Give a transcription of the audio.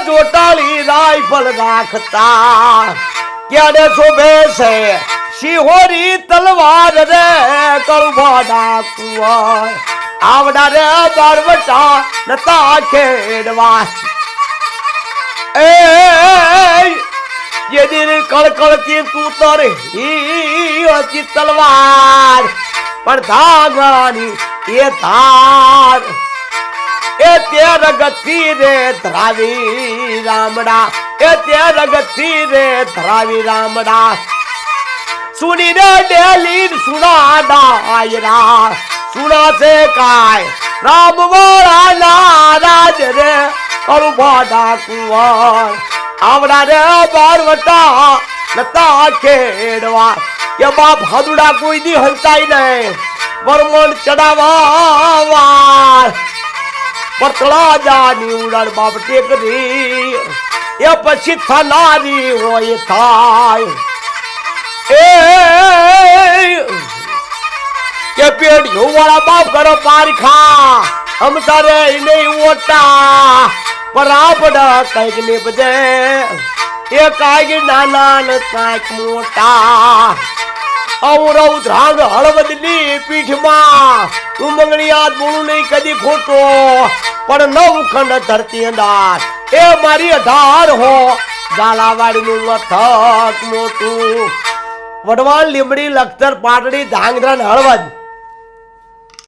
જોટાળી rifle રાખતા ક્યારે શોભે છે શિહોરી તલવાર રે કળુભાડા કુંવર આવડા રે બારવટા નતા ખેડવા એ ये दिन कड़कड़ती तू तोरे ही तलवार पर धागानी ये धार ए तेर गति रे धरावी रामड़ा ए तेर गति रे धरावी रामड़ा सुनी रे डेली सुना दायरा सुना से काय राम वाला नाराज रे करुभाड़ा कुंवर आवड़ा रे बारवटा नता खेड़वा ये बाप हदुड़ा कोई दी हलताई नहीं वरमन चढ़ावा पतला जानी उड़न बाप टेक दी ये पछी थनारी हो ये थाय ये पेड़ियों वाला बाप करो पारिखा हम सारे नहीं ओटा पर आपड़ा काइक निपजे ये काइक नाना न काइक मोटा और उधरांग हळवदनी पीठ में तू मंगनी आद बोलू नहीं कदी खोटो पर नव खंड धरती अंदाज ए मारी 18 हो जालावाड़ी नु मथक मोटू वडवाल લીમડી લખતર પાટડી ધાંગધ્રા હળવદ